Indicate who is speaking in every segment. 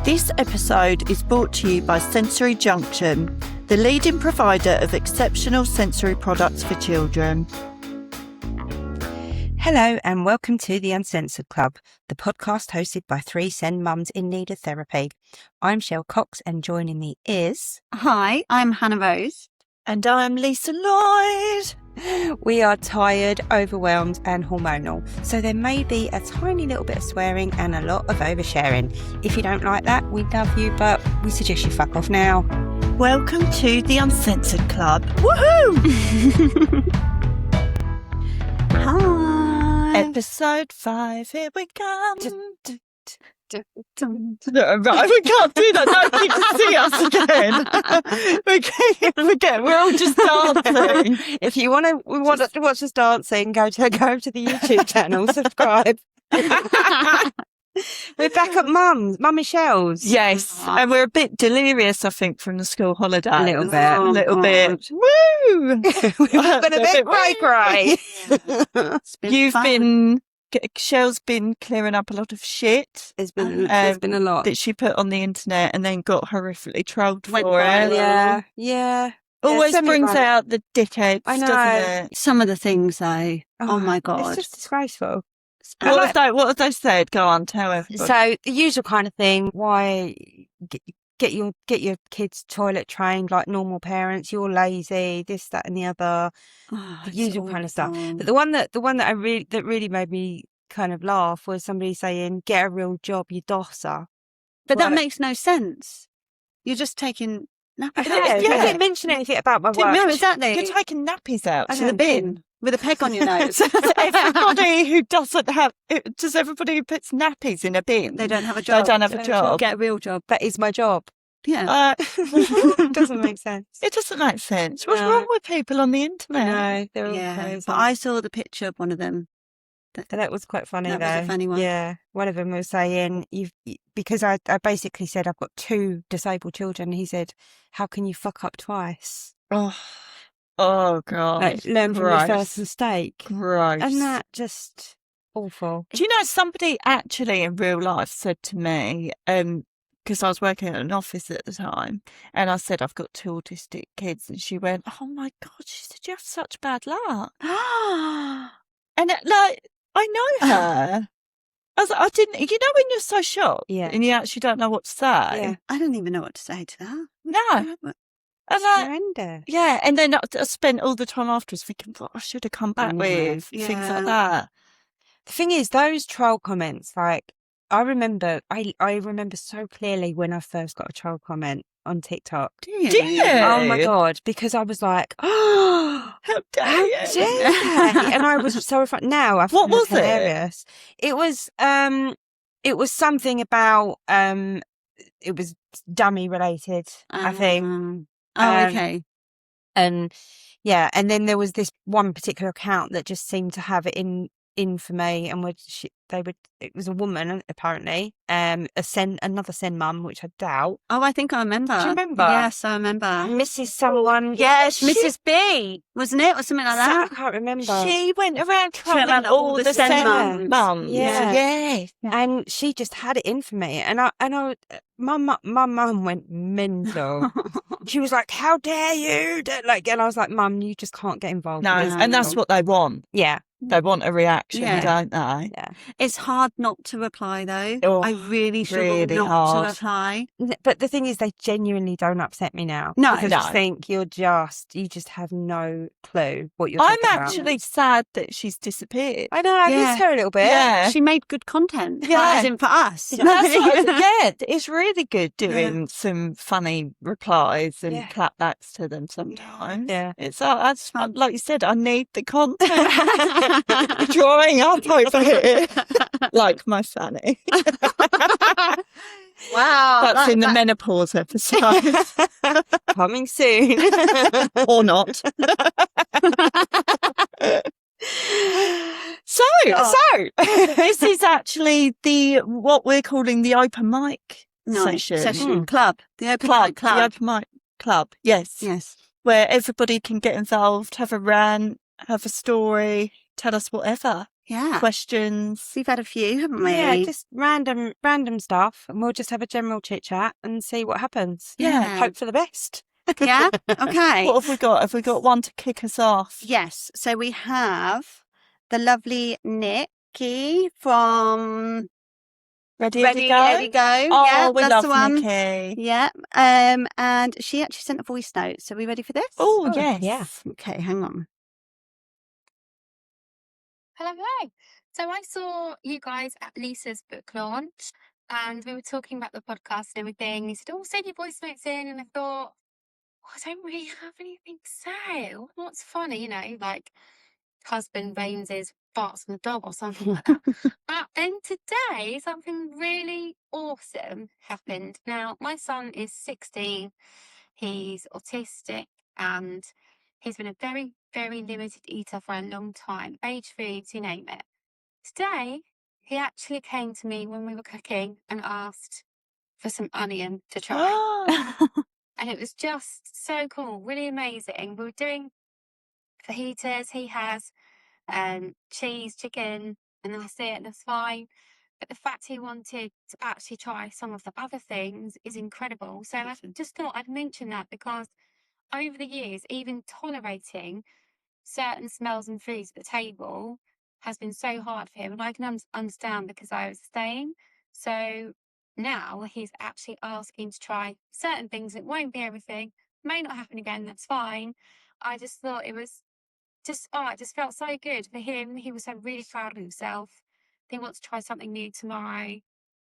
Speaker 1: This episode is brought to you by Sensory Junction, the leading provider of exceptional sensory products for children.
Speaker 2: Hello and welcome to the Uncensored Club, the podcast hosted by three Sen mums in need of therapy. I'm Shell Cox and joining me is...
Speaker 3: Hi, I'm Hannah Rose.
Speaker 1: And I'm Lisa Lloyd.
Speaker 2: We are tired, overwhelmed and hormonal, so there may be a tiny little bit of swearing and a lot of oversharing. If you don't like that, we love you, but we suggest you fuck off now.
Speaker 1: Welcome to the Uncensored Club. Woohoo!
Speaker 3: Hi.
Speaker 1: Episode 5, here we come. No, right, we can't do that. No, you can see us again. We can't forget. We're all just dancing.
Speaker 2: If you want to watch us dancing, go to the YouTube channel, subscribe. We're back at Mummy Shell's.
Speaker 1: Yes, and we're a bit delirious, I think, from the school holiday.
Speaker 2: A little bit.
Speaker 1: A little bit. Woo!
Speaker 2: We've been a bit cray-cray.
Speaker 1: Shell's been clearing up a lot of shit.
Speaker 2: There's been a lot
Speaker 1: that she put on the internet and then got horrifically trolled for
Speaker 2: it.
Speaker 1: Yeah.
Speaker 2: Yeah.
Speaker 1: Always brings out the dickheads,
Speaker 2: I know.
Speaker 1: doesn't it?
Speaker 3: Some of the things, though. Oh my God.
Speaker 2: It's just disgraceful.
Speaker 1: What have they said? Go on, tell everybody.
Speaker 2: So the usual kind of thing, why get your kids toilet trained like normal parents, you're lazy, this, that and the other. The usual kind of stuff. But the one that really made me kind of laugh was somebody saying, get a real job, you dosser.
Speaker 3: But that makes no sense. You're just taking nappies out.
Speaker 2: I didn't mention anything about my work.
Speaker 3: No, exactly.
Speaker 1: You're taking nappies out to the bin.
Speaker 3: With a peg on your nose.
Speaker 1: Does everybody who puts nappies in a bin?
Speaker 3: They don't have a job.
Speaker 1: They don't have a job.
Speaker 3: Get a real job.
Speaker 2: That is my job.
Speaker 3: Yeah.
Speaker 2: It doesn't make sense.
Speaker 1: It doesn't make sense. What's wrong with people on the internet?
Speaker 2: No, they're all crazy.
Speaker 3: But I saw the picture of one of them.
Speaker 2: That was quite funny,
Speaker 3: That was a funny one.
Speaker 2: Yeah. One of them was saying, because I basically said, I've got 2 disabled children. He said, how can you fuck up twice?
Speaker 1: Oh, God.
Speaker 2: Like, learn from your first mistake.
Speaker 1: Gross.
Speaker 2: And that just awful.
Speaker 1: Do you know, somebody actually in real life said to me, because I was working at an office at the time, and I said, I've got 2 autistic kids, and she went, oh my God, she said, you have such bad luck. And I know her. I was like, I didn't, when you're so shocked and you actually don't know what to say.
Speaker 3: Yeah. I don't even know what to say to that.
Speaker 1: No.
Speaker 2: It's horrendous.
Speaker 1: Yeah, and then I spent all the time afterwards thinking, I should have come back with things like that.
Speaker 2: The thing is, those troll comments, like, I remember so clearly when I first got a troll comment on TikTok.
Speaker 1: Do you?
Speaker 2: Oh my God, because I was like, oh,
Speaker 1: how dare you?
Speaker 2: And I was so afraid. Now I find it hilarious. It was something about it was dummy related, I think.
Speaker 3: Okay.
Speaker 2: And and then there was this one particular account that just seemed to have it in for me, and it was a woman apparently, another Sen mum, which I doubt.
Speaker 3: Oh, I think I remember.
Speaker 2: Do you remember?
Speaker 3: Yes, I remember.
Speaker 2: Mrs. someone, yes, Mrs. B,
Speaker 3: wasn't it, or something like that?
Speaker 2: I can't remember.
Speaker 1: She went around trolling all the Sen mums.
Speaker 2: Yeah. And she just had it in for me, and my mum went mental. She was like, "How dare you?" And I was like, "Mum, you just can't get involved."
Speaker 1: No, and that's what they want.
Speaker 2: Yeah.
Speaker 1: They want a reaction, don't they?
Speaker 2: Yeah.
Speaker 3: It's hard not to reply, though.
Speaker 1: Oh,
Speaker 3: I really struggle not to reply.
Speaker 2: But the thing is, they genuinely don't upset me now.
Speaker 3: No.
Speaker 2: Because I think you just have no clue what you're talking about.
Speaker 1: I'm actually sad that she's disappeared.
Speaker 2: I know, I miss her a little bit.
Speaker 1: Yeah.
Speaker 3: She made good content,
Speaker 1: as
Speaker 3: in for us.
Speaker 1: It's really good doing some funny replies and clapbacks to them sometimes.
Speaker 2: Yeah.
Speaker 1: It's like you said, I need the content. Drawing up over here like my fanny.
Speaker 3: Wow.
Speaker 1: That's in the menopause episode.
Speaker 2: Coming soon.
Speaker 1: Or not. So this is actually what we're calling the open mic session.
Speaker 3: Club. The open mic club.
Speaker 1: The open mic club, yes. Where everybody can get involved, have a rant, have a story, tell us whatever. questions.
Speaker 3: We've had a few, haven't we?
Speaker 2: Yeah, just random stuff, and we'll just have a general chit chat and see what happens.
Speaker 3: Yeah.
Speaker 2: Hope for the best.
Speaker 3: Yeah. Okay.
Speaker 1: What have we got? Have we got one to kick us off?
Speaker 3: Yes. So we have the lovely Nikki from
Speaker 1: Ready,
Speaker 3: Ready,
Speaker 1: Eddie,
Speaker 3: Eddie,
Speaker 1: Go?
Speaker 3: Go.
Speaker 1: Oh,
Speaker 3: Yeah,
Speaker 1: we
Speaker 3: that's
Speaker 1: love
Speaker 3: the one.
Speaker 1: Nikki.
Speaker 3: Yeah. And she actually sent a voice note. So are we ready for this?
Speaker 1: Oh, yes.
Speaker 2: Yeah.
Speaker 3: Okay, hang on.
Speaker 4: Hello. So I saw you guys at Lisa's book launch and we were talking about the podcast and everything. You said, send your voice notes in. And I thought, I don't really have anything to say. What's funny, like husband blames his farts on the dog or something like that. But then today, something really awesome happened. Now, my son is 16. He's autistic and he's been a very, very limited eater for a long time. Age foods, you name it. Today, he actually came to me when we were cooking and asked for some onion to try. And it was just so cool, really amazing. We were doing fajitas. He has cheese, chicken, and that's it, and that's fine. But the fact he wanted to actually try some of the other things is incredible. So I just thought I'd mention that because over the years, even tolerating certain smells and foods at the table has been so hard for him. And I can understand because I was staying. So now he's actually asking to try certain things. It won't be everything, may not happen again, that's fine. I just thought it was it just felt so good for him. He was so really proud of himself. He wants to try something new tomorrow.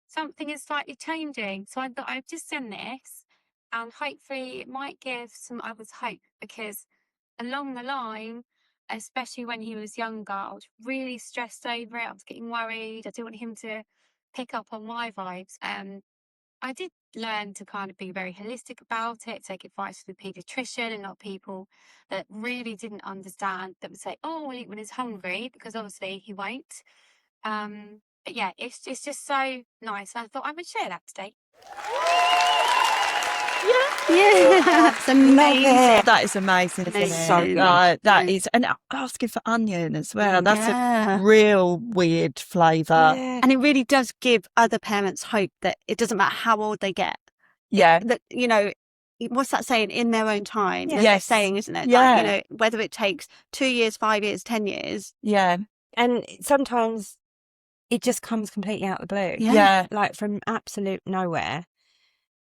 Speaker 4: Something is slightly changing. So I thought I'd just send this and hopefully it might give some others hope because along the line, especially when he was younger, I was really stressed over it. I was getting worried. I didn't want him to pick up on my vibes. I did learn to kind of be very holistic about it, take advice from the paediatrician and not people that really didn't understand that would say, we'll eat when he's hungry, because obviously he won't. But yeah, it's just so nice. And I thought I would share that today.
Speaker 3: Yeah, it's amazing.
Speaker 1: That is amazing, isn't it?
Speaker 3: So good.
Speaker 1: That is, and asking for onion as well. That's a real weird flavour.
Speaker 2: Yeah.
Speaker 3: And it really does give other parents hope that it doesn't matter how old they get.
Speaker 1: Yeah.
Speaker 3: That, what's that saying? In their own time.
Speaker 2: Yeah.
Speaker 3: There's a
Speaker 1: Yes.
Speaker 3: saying, isn't it?
Speaker 1: Yeah.
Speaker 3: Like, whether it takes 2 years, 5 years, 10 years.
Speaker 1: Yeah.
Speaker 2: And sometimes it just comes completely out of the blue.
Speaker 1: Yeah.
Speaker 2: Like from absolute nowhere.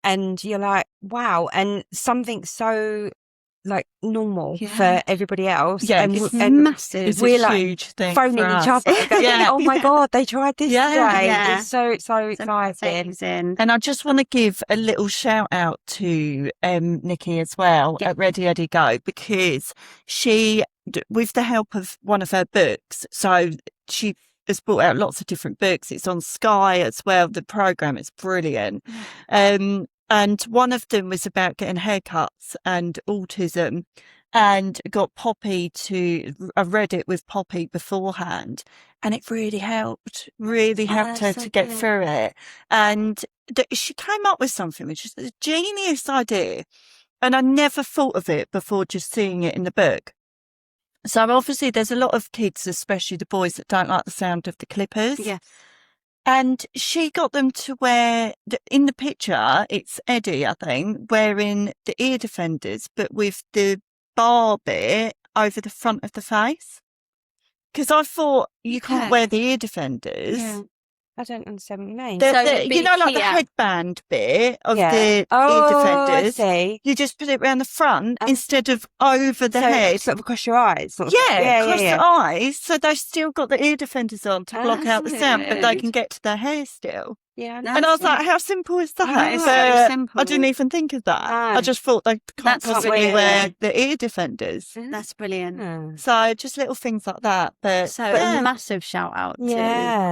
Speaker 2: And you're like, wow. And something so like normal for everybody else.
Speaker 1: Yeah,
Speaker 2: and,
Speaker 3: It's
Speaker 2: and
Speaker 3: massive.
Speaker 1: It's
Speaker 2: we're
Speaker 1: a
Speaker 2: like
Speaker 1: huge thing.
Speaker 2: phoning
Speaker 1: for
Speaker 2: each
Speaker 1: us.
Speaker 2: other. Going, oh my God, they tried this
Speaker 1: Yeah.
Speaker 2: today.
Speaker 3: Yeah.
Speaker 2: It's so
Speaker 3: It's
Speaker 2: exciting.
Speaker 3: amazing.
Speaker 1: And I just want to give a little shout out to Nikki as well at Ready Eddie Go, because she, with the help of one of her books, so she has brought out lots of different books. It's on Sky as well. The program is brilliant. And one of them was about getting haircuts and autism, and got Poppy I read it with Poppy beforehand, and it really helped her to get through it. And she came up with something which is a genius idea, and I never thought of it before just seeing it in the book. So obviously there's a lot of kids, especially the boys, that don't like the sound of the clippers.
Speaker 3: Yeah.
Speaker 1: And she got them to wear, in the picture, it's Eddie, I think, wearing the ear defenders, but with the bar bit over the front of the face. Because I thought you can't wear the ear defenders.
Speaker 3: Yeah.
Speaker 2: I don't understand what you mean.
Speaker 3: So it'd be
Speaker 1: like the
Speaker 3: here.
Speaker 1: headband bit of the ear
Speaker 2: I
Speaker 1: defenders.
Speaker 2: see.
Speaker 1: You just put it around the front instead of over the head.
Speaker 2: Sort of across your eyes. Sort of.
Speaker 1: Across the eyes. So they've still got the ear defenders on to block out the sound, but they
Speaker 3: good.
Speaker 1: can get to their hair still.
Speaker 2: Yeah.
Speaker 1: And I was like, how simple is that?
Speaker 3: That is so
Speaker 1: But
Speaker 3: simple.
Speaker 1: I didn't even think of that.
Speaker 2: No.
Speaker 1: I just thought they can't
Speaker 3: That's
Speaker 1: possibly
Speaker 3: brilliant.
Speaker 1: wear the ear defenders.
Speaker 3: That's brilliant.
Speaker 1: So just little things like that. But
Speaker 3: So a massive shout out to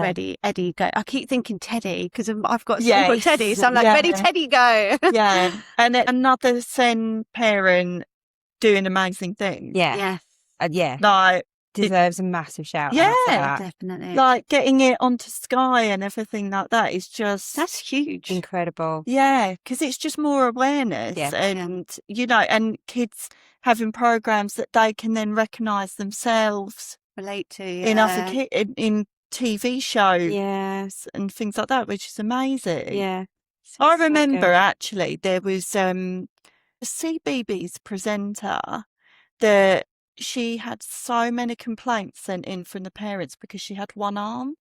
Speaker 3: Ready Eddie Go. I keep thinking Teddy because I've got a small Teddy, so I'm like, Ready Teddy Go.
Speaker 1: yeah. And then another Sen parent doing amazing things.
Speaker 2: Yeah.
Speaker 3: Yeah.
Speaker 1: Like,
Speaker 2: Deserves a massive shout
Speaker 1: Yeah.
Speaker 2: out for that.
Speaker 3: Definitely.
Speaker 1: like getting it onto Sky and everything like that is just...
Speaker 3: That's huge.
Speaker 2: Incredible.
Speaker 1: Yeah, because it's just more awareness,
Speaker 2: Yeah.
Speaker 1: and and kids having programs that they can then recognise themselves
Speaker 3: relate to.
Speaker 1: in other in TV shows
Speaker 2: Yes.
Speaker 1: and things like that, which is amazing.
Speaker 2: Yeah.
Speaker 1: I
Speaker 2: So
Speaker 1: remember
Speaker 2: good.
Speaker 1: actually there was a CBeebies presenter that she had so many complaints sent in from the parents because she had one arm.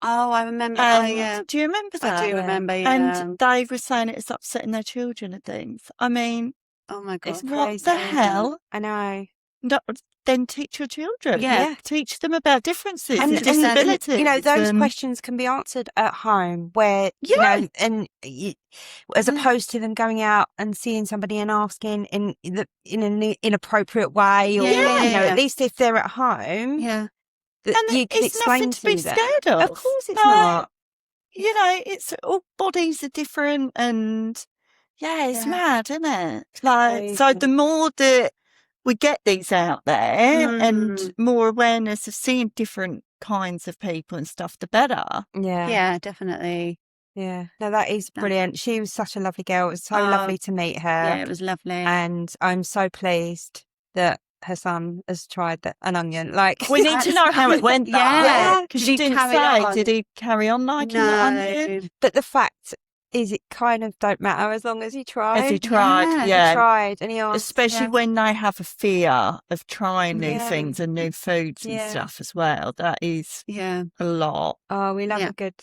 Speaker 3: Oh, I remember.
Speaker 1: And do you remember that?
Speaker 3: I do remember. Yeah.
Speaker 1: And they were saying it's upsetting their children and things. I mean,
Speaker 3: oh my God,
Speaker 1: what the hell?
Speaker 2: I know.
Speaker 1: No, then teach your children.
Speaker 3: Yeah.
Speaker 1: Teach them about differences and
Speaker 3: 100%.
Speaker 1: disabilities.
Speaker 2: You know, those questions can be answered at home where, you know, as opposed to them going out and seeing somebody and asking in an inappropriate way, or, you know, at least if they're at home, that you can
Speaker 1: it's
Speaker 2: explain
Speaker 1: nothing to be
Speaker 2: them.
Speaker 1: scared of.
Speaker 2: Of course it's not.
Speaker 1: You know, it's all bodies are different and it's mad, isn't it? Like, so the more that we get these out there and more awareness of seeing different kinds of people and stuff, the better.
Speaker 3: Yeah, definitely.
Speaker 2: Yeah. No, that is brilliant. She was such a lovely girl. It was so lovely to meet her.
Speaker 3: Yeah, it was lovely.
Speaker 2: And I'm so pleased that her son has tried an onion. Like,
Speaker 1: we need to know how it went. Because
Speaker 3: did
Speaker 1: she didn't say. Did he carry on liking the onion?
Speaker 2: But the fact is, it kind of don't matter as long as he tried.
Speaker 1: As he tried,
Speaker 2: He tried, and he asked.
Speaker 1: Especially when they have a fear of trying new things and new foods and stuff as well. That is a lot.
Speaker 2: Oh, we love a good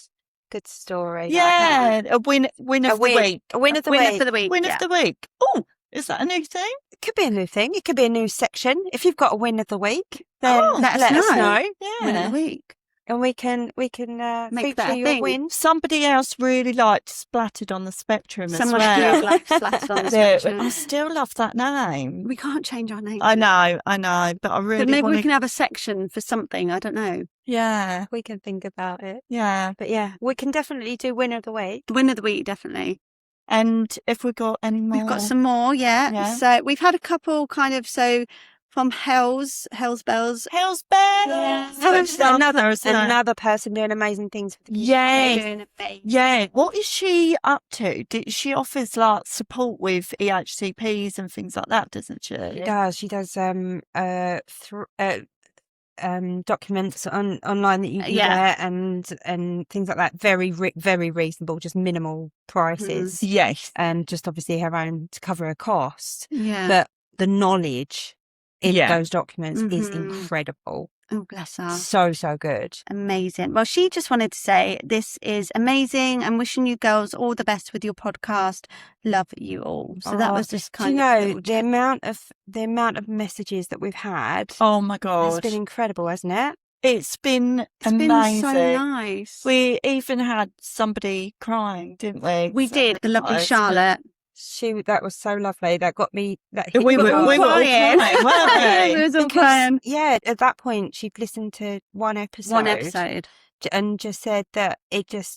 Speaker 2: story.
Speaker 1: Yeah, a win of the week.
Speaker 2: A win of the week.
Speaker 1: Win of the week. Oh, is that a new thing?
Speaker 2: It could be a new thing. It could be a new section. If you've got a win of the week, then let us know.
Speaker 1: Yeah.
Speaker 3: Win of the week.
Speaker 2: And we can
Speaker 3: Make
Speaker 2: feature
Speaker 3: that
Speaker 2: your win.
Speaker 1: Somebody else really liked Splattered on the Spectrum
Speaker 3: Someone
Speaker 1: as well.
Speaker 3: liked Splattered on the Spectrum.
Speaker 1: I still love that name.
Speaker 3: We can't change our name.
Speaker 1: I know, but I really
Speaker 3: But maybe
Speaker 1: want
Speaker 3: we can have a section for something. I don't know.
Speaker 1: Yeah.
Speaker 2: We can think about it.
Speaker 1: Yeah.
Speaker 2: But yeah, we can definitely do win of the week.
Speaker 3: Win of the week, definitely.
Speaker 1: And if we've got any more?
Speaker 3: We've got some more, yeah. So we've had a couple from Hells Bells.
Speaker 2: Another person doing amazing things for the kids.
Speaker 1: Yeah. What is she up to? She offers like support with EHCPs and things like that, doesn't she?
Speaker 2: She does documents online that you can get and things like that. Very reasonable, just minimal prices.
Speaker 1: Yes.
Speaker 2: And just obviously her own to cover her cost.
Speaker 3: Yeah.
Speaker 2: But the knowledge in those documents is incredible.
Speaker 3: Oh, bless her.
Speaker 2: So good.
Speaker 3: Amazing. Well, she just wanted to say this is amazing. I'm wishing you girls all the best with your podcast. Love you all. So that was just kind of
Speaker 2: the amount of messages that we've had.
Speaker 1: Oh my God.
Speaker 2: It's been incredible, hasn't it?
Speaker 1: It's been amazing.
Speaker 3: Been so nice.
Speaker 1: We even had somebody crying, didn't we?
Speaker 3: We did. The lovely Charlotte.
Speaker 2: That was so lovely. That got me.
Speaker 1: We were all crying, weren't we?
Speaker 3: We were all crying.
Speaker 2: Yeah, at that point, she'd listened to one episode. And just said that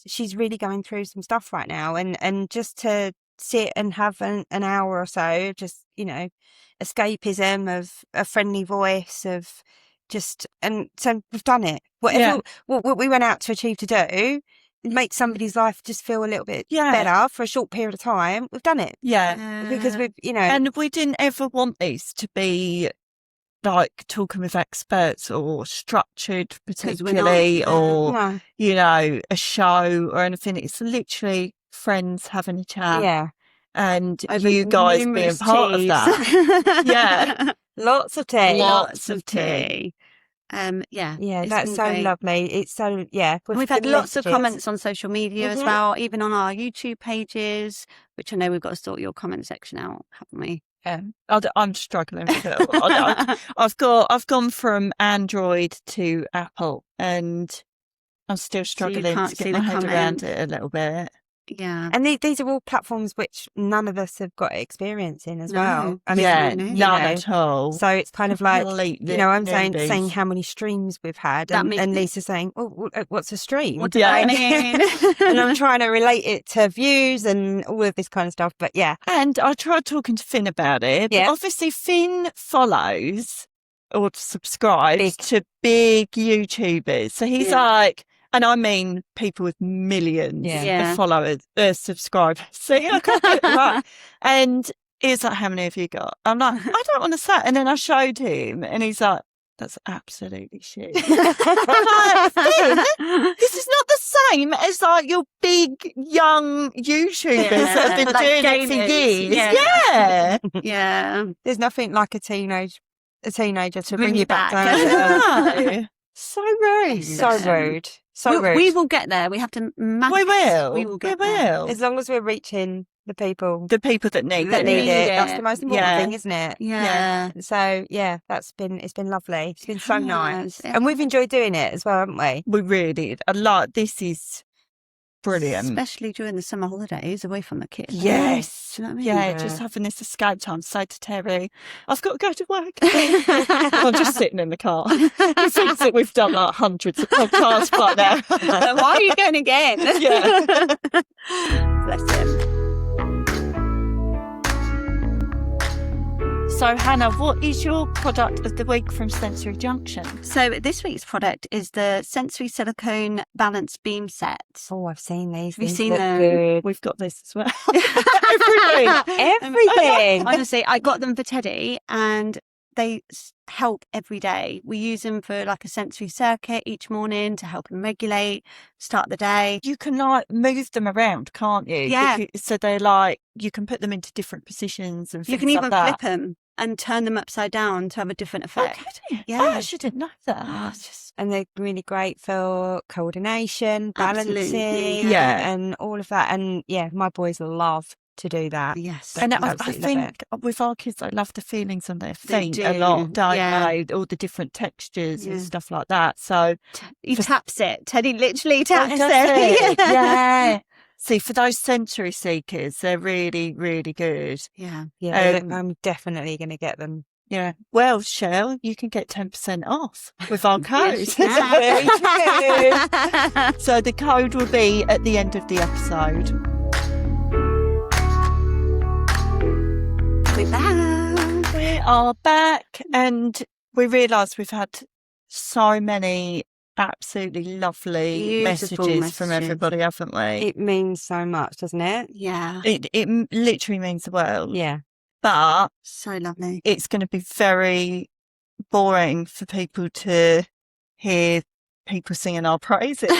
Speaker 2: she's really going through some stuff right now. And just to sit and have an hour or so of just, escapism, of a friendly voice, of just, and so we've done it. Whatever what we went out to achieve to do, make somebody's life just feel a little bit better for a short period of time, we've done it.
Speaker 1: Yeah.
Speaker 2: Because we've,
Speaker 1: And we didn't ever want this to be like talking with experts or structured particularly or, a show or anything. It's literally friends having a chat.
Speaker 2: Yeah.
Speaker 1: And you guys being part of that. Yeah.
Speaker 2: Lots of tea.
Speaker 3: Lots of tea.
Speaker 2: That's so
Speaker 3: great.
Speaker 2: lovely. It's so
Speaker 3: we've had lots of comments on social media as well, even on our YouTube pages, which I know we've got to sort your comment section out, haven't we?
Speaker 1: I'm struggling with it. I've gone from Android to Apple, and I'm still struggling to get my head around it a little bit.
Speaker 3: Yeah.
Speaker 2: And these are all platforms which none of us have got experience in as well.
Speaker 1: I mean, none at all.
Speaker 2: So it's kind of like, I'm saying how many streams we've had, and Lisa's saying, oh, what's a stream?
Speaker 3: What do I mean?
Speaker 2: And I'm trying to relate it to views and all of this kind of stuff, but yeah.
Speaker 1: And I tried talking to Finn about it, but obviously Finn follows or subscribes to big YouTubers. So he's like... And I mean people with millions of followers, subscribers. See, I got it right. And he's like, how many have you got? I'm like, I don't want to say. And then I showed him and he's like, that's absolutely shit. This is not the same as like your big young YouTubers that have been doing it for years. Yeah.
Speaker 3: Yeah.
Speaker 2: There's nothing like a teenager to
Speaker 3: bring
Speaker 2: bring
Speaker 3: you
Speaker 2: you back
Speaker 3: back.
Speaker 2: down to earth.
Speaker 1: No.
Speaker 2: So rude. So rude. So rude.
Speaker 3: We will get there. We have to manifest.
Speaker 1: We will.
Speaker 3: We will get there.
Speaker 2: As long as we're reaching the people
Speaker 1: The people that need
Speaker 2: that need
Speaker 1: it.
Speaker 2: it. That's the most important
Speaker 1: Yeah.
Speaker 2: thing, isn't it?
Speaker 3: Yeah.
Speaker 2: So yeah, it's been lovely. It's been so
Speaker 3: Yes,
Speaker 2: nice.
Speaker 3: it
Speaker 2: And we've enjoyed doing it as well, haven't we?
Speaker 1: We really, a lot. This is brilliant.
Speaker 3: Especially during the summer holidays away from the kids.
Speaker 1: Yes.
Speaker 3: Do you know what I mean?
Speaker 1: Yeah,
Speaker 2: Yeah.
Speaker 1: just having this escape time. Say to Terry, I've got to go to work. I'm just sitting in the car. He thinks that we've done like hundreds of podcasts by now.
Speaker 3: Why are you going again?
Speaker 1: Yeah.
Speaker 3: Bless him.
Speaker 1: So, Hannah, what is your product of the week from Sensory Junction?
Speaker 3: So this week's product is the Sensory Silicone Balance Beam Set.
Speaker 2: Oh, I've seen these.
Speaker 3: Have you
Speaker 2: These
Speaker 3: seen
Speaker 2: look
Speaker 3: them?
Speaker 2: good.
Speaker 1: We've got this as well.
Speaker 2: Everything.
Speaker 3: Honestly, I got them for Teddy and they help every day. We use them for like a sensory circuit each morning to help him regulate, start the day.
Speaker 1: You can like move them around, can't you?
Speaker 3: Yeah.
Speaker 1: So they're like, you can put them into different positions and
Speaker 3: You
Speaker 1: things
Speaker 3: can even
Speaker 1: like that.
Speaker 3: flip them and turn them upside down to have a different
Speaker 1: Oh,
Speaker 3: effect.
Speaker 1: can you?
Speaker 3: Yeah.
Speaker 1: Oh, I actually didn't know that.
Speaker 3: Oh, it's just
Speaker 2: And they're really great for coordination, balancing,
Speaker 3: Absolutely,
Speaker 1: yeah.
Speaker 2: and all of that. And yeah, my boys love to do that.
Speaker 3: yes.
Speaker 1: And I
Speaker 2: absolutely love
Speaker 1: think with our kids, they love the feelings on their
Speaker 3: They
Speaker 1: feet a
Speaker 3: do,
Speaker 1: lot, don't
Speaker 3: yeah.
Speaker 1: they? All the different textures
Speaker 3: Yeah.
Speaker 1: and stuff like that. So,
Speaker 3: He taps it. Teddy literally taps
Speaker 1: does
Speaker 3: it.
Speaker 1: it? Yeah. See, for those sensory seekers, they're really, really good.
Speaker 3: Yeah.
Speaker 2: Yeah,
Speaker 1: Um,
Speaker 2: I'm definitely going to get them.
Speaker 1: Yeah. Well, Shell, you can get 10% off with our code.
Speaker 3: Yes, you can.
Speaker 1: So the code will be at the end of the episode.
Speaker 3: We're back.
Speaker 1: We are back and we realised we've had so many absolutely lovely
Speaker 3: Beautiful
Speaker 1: messages from
Speaker 3: messages.
Speaker 1: everybody, haven't we?
Speaker 2: It means so much, doesn't it?
Speaker 3: Yeah.
Speaker 1: It literally means the world.
Speaker 2: Yeah.
Speaker 1: But
Speaker 3: So lovely.
Speaker 1: it's going to be very boring for people to hear people singing our praises.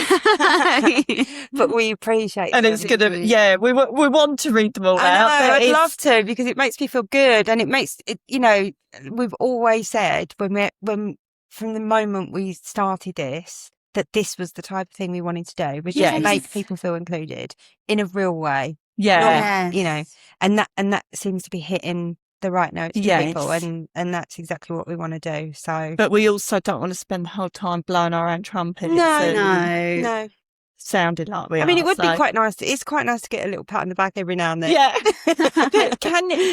Speaker 2: But we appreciate
Speaker 1: And
Speaker 2: them.
Speaker 1: it's going to, yeah, we want to read them all
Speaker 2: I
Speaker 1: out.
Speaker 2: know,
Speaker 1: but
Speaker 2: I'd
Speaker 1: it's-
Speaker 2: love to, because it makes me feel good, and it makes it. You know, we've always said when from the moment we started this that this was the type of thing we wanted to do, was just
Speaker 1: Yes.
Speaker 2: make people feel included in a real way.
Speaker 1: Yeah.
Speaker 2: You know, and that seems to be hitting the right notes for
Speaker 1: Yes.
Speaker 2: people, and that's exactly what we want to do. So
Speaker 1: But we also don't want to spend the whole time blowing our own trumpets
Speaker 2: No,
Speaker 1: and
Speaker 3: No.
Speaker 2: no,
Speaker 1: sounding like we are.
Speaker 2: I mean it would be
Speaker 1: so-
Speaker 2: quite nice. It's quite nice to get a little pat on the back every now and then.
Speaker 1: Yeah. But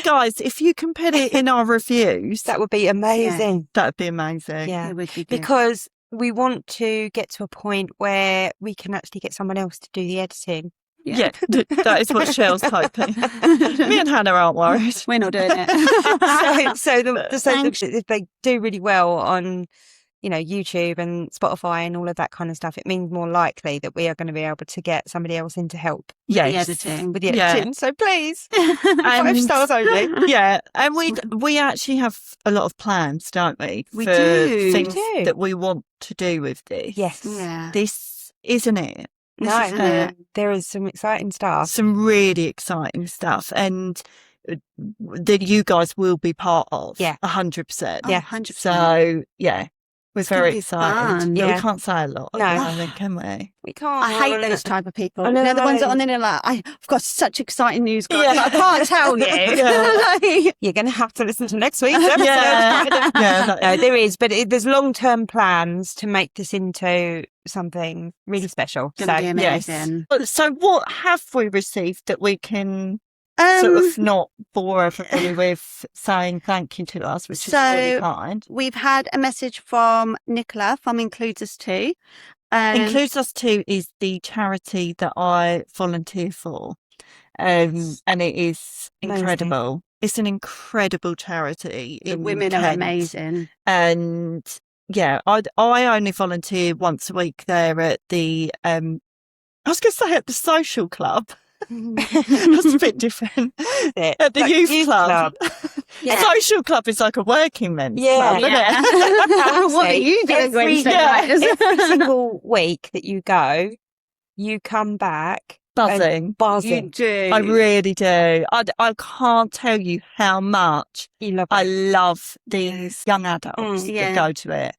Speaker 1: guys, if you can put it in our reviews,
Speaker 2: That would be amazing.
Speaker 1: that'd be amazing.
Speaker 2: Yeah.
Speaker 3: It would be good.
Speaker 2: Because we want to get to a point where we can actually get someone else to do the editing.
Speaker 1: Yeah, that is what Shell's hoping. Me and Hannah aren't worried.
Speaker 3: We're not doing it.
Speaker 2: So they do really well on, you know, YouTube and Spotify and all of that kind of stuff. It means more likely that we are going to be able to get somebody else in to help
Speaker 1: Yes.
Speaker 3: The editing.
Speaker 2: with the
Speaker 1: Yeah.
Speaker 2: editing. So please,
Speaker 1: And-
Speaker 2: 5 stars only.
Speaker 1: Yeah, and we actually have a lot of plans, don't we?
Speaker 3: We
Speaker 1: for
Speaker 3: do.
Speaker 1: things
Speaker 2: We do.
Speaker 1: that we want to do with this.
Speaker 2: Yes.
Speaker 3: Yeah.
Speaker 1: This isn't it.
Speaker 3: This
Speaker 2: No,
Speaker 3: isn't it.
Speaker 2: there is some exciting stuff.
Speaker 1: Some really exciting stuff, and that you guys will be part of.
Speaker 2: Yeah.
Speaker 1: 100%.
Speaker 3: Oh,
Speaker 2: Yeah.
Speaker 3: 100%.
Speaker 1: So yeah, we're
Speaker 3: gonna
Speaker 1: very
Speaker 3: be
Speaker 1: excited.
Speaker 3: fun.
Speaker 1: But
Speaker 2: Yeah.
Speaker 1: we can't say a lot.
Speaker 2: No.
Speaker 1: I think, can we?
Speaker 2: We can't.
Speaker 3: I hate those type of people.
Speaker 2: I
Speaker 3: You know, the ones that
Speaker 2: know.
Speaker 3: are on there like, I've got such exciting news, guys.
Speaker 1: Yeah.
Speaker 3: Like, I can't tell you.
Speaker 1: Yeah.
Speaker 3: Like,
Speaker 2: You're going to have to listen to next week's episode.
Speaker 1: Yeah. Yeah, that-
Speaker 2: No, there is, but there's long-term plans to make this into something really special.
Speaker 3: gonna be
Speaker 1: yes.
Speaker 3: amazing.
Speaker 1: So what have we received that we can sort of not bore everybody with saying thank you to us, which is really
Speaker 3: So-
Speaker 1: kind.
Speaker 3: We've had a message from Nicola from Includes Us Too.
Speaker 1: Includes Us Too is the charity that I volunteer for, and it is
Speaker 2: Amazing.
Speaker 1: incredible. It's an incredible charity.
Speaker 3: The
Speaker 1: in
Speaker 3: women are
Speaker 1: Kent.
Speaker 3: amazing.
Speaker 1: And yeah, I only volunteer once a week there at the I was going to say at the social club. That's a bit different. At the
Speaker 2: Like
Speaker 1: youth club.
Speaker 3: Yeah, Yeah.
Speaker 1: Social club is like a working men's
Speaker 2: Yeah.
Speaker 1: club, isn't
Speaker 3: Yeah.
Speaker 1: it?
Speaker 3: What are you doing
Speaker 2: Every-
Speaker 3: Wednesday
Speaker 1: yeah.
Speaker 3: night?
Speaker 2: Every single week that you go, you come back
Speaker 1: Buzzing.
Speaker 3: You
Speaker 2: buzzing.
Speaker 3: do.
Speaker 1: I really do. I can't tell you how much
Speaker 2: You love
Speaker 1: I
Speaker 2: it.
Speaker 1: love these young adults that
Speaker 3: Yeah.
Speaker 1: go to it.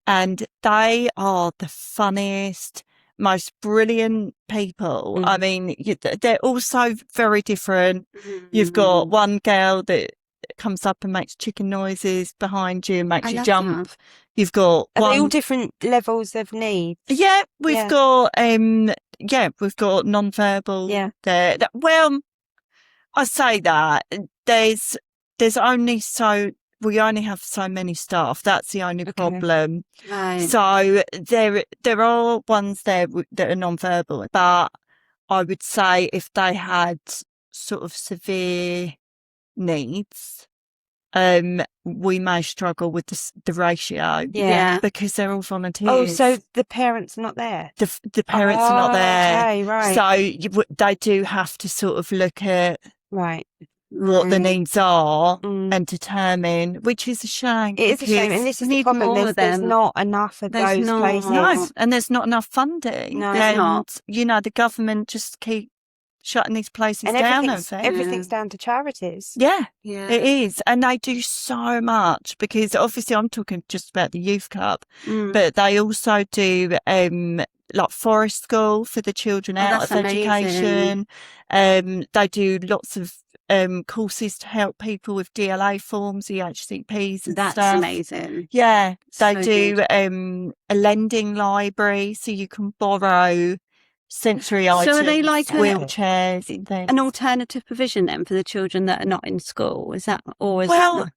Speaker 1: And they are the funniest, most brilliant people. I mean, they're all so very different. You've got one girl that comes up and makes chicken noises behind you and makes
Speaker 3: I
Speaker 1: you
Speaker 3: love
Speaker 1: jump.
Speaker 3: that.
Speaker 1: You've got
Speaker 2: Are they all
Speaker 1: one.
Speaker 2: different levels of needs?
Speaker 1: Yeah, we've
Speaker 2: Yeah.
Speaker 1: got we've got non-verbal.
Speaker 2: Yeah.
Speaker 1: There. Well, I say that there's only we only have so many staff. That's the only
Speaker 2: Okay.
Speaker 1: problem.
Speaker 3: Right.
Speaker 1: So there are ones there that are non-verbal, but I would say if they had sort of severe needs, we may struggle with the ratio.
Speaker 3: Yeah.
Speaker 1: Because they're all volunteers.
Speaker 2: Oh, so the parents are not there?
Speaker 1: the parents are not there.
Speaker 2: Okay, right.
Speaker 1: So they do have to sort of look at
Speaker 2: Right.
Speaker 1: what the
Speaker 3: Right.
Speaker 1: needs are
Speaker 2: Mm.
Speaker 1: and determine, which is a shame.
Speaker 2: It is a shame, and
Speaker 1: because
Speaker 2: this is
Speaker 3: we
Speaker 2: the
Speaker 3: need
Speaker 2: problem.
Speaker 3: more of
Speaker 2: There's
Speaker 3: them.
Speaker 2: not enough of
Speaker 3: There's
Speaker 2: those
Speaker 3: not.
Speaker 2: places.
Speaker 1: No, and there's not enough funding.
Speaker 2: No.
Speaker 3: There's
Speaker 1: and,
Speaker 3: not.
Speaker 1: you know, the government just keep shutting these places
Speaker 2: And
Speaker 1: down.
Speaker 2: everything's down to charities.
Speaker 1: Yeah,
Speaker 3: Yeah.
Speaker 1: it is. And they do so much because obviously I'm talking just about the youth club,
Speaker 3: Mm.
Speaker 1: but they also do like forest school for the children out
Speaker 3: that's
Speaker 1: of
Speaker 3: amazing.
Speaker 1: education. They do lots of courses to help people with DLA forms, EHCPs and
Speaker 3: That's
Speaker 1: stuff.
Speaker 3: amazing.
Speaker 1: Yeah, they
Speaker 3: So
Speaker 1: do
Speaker 3: good.
Speaker 1: a lending library, so you can borrow sensory
Speaker 3: So
Speaker 1: items,
Speaker 3: are they like
Speaker 1: wheelchairs and things.
Speaker 3: an alternative provision then for the children that are not in school? Is that, or is
Speaker 1: Well,